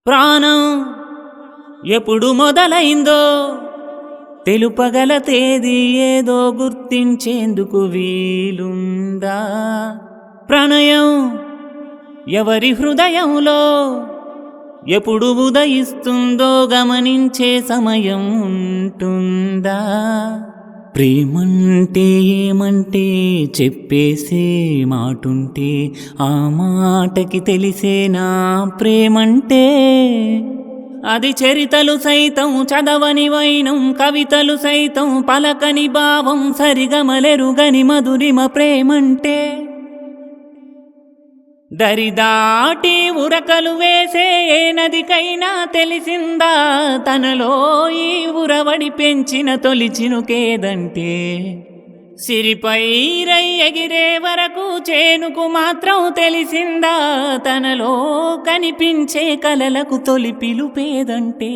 ప్రాణం ఎప్పుడు మొదలైందో తెలుపగల తేదీ ఏదో గుర్తించేందుకు వీలుందా? ప్రణయం ఎవరి హృదయంలో ఎప్పుడు ఉదయిస్తుందో గమనించే సమయం ఉంటుందా? ప్రేమంటే ఏమంటే చెప్పేసే మాటుంటే ఆ మాటకి తెలిసేనా ప్రేమంటే? అది చరితలు సైతం చదవని వైనం, కవితలు సైతం పలకని భావం, సరిగమలెరుగని మధురిమ ప్రేమంటే. దరిదాటి ఉరకలు వేసే ఏ నదికైనా తెలిసిందా తనలో ఈ ఉరవడి పెంచిన తొలి చినుకేదంటే? సిరిపై రై ఎగిరే వరకు చేనుకు మాత్రం తెలిసిందా తనలో కనిపించే కలలకు తొలి పిలుపేదంటే?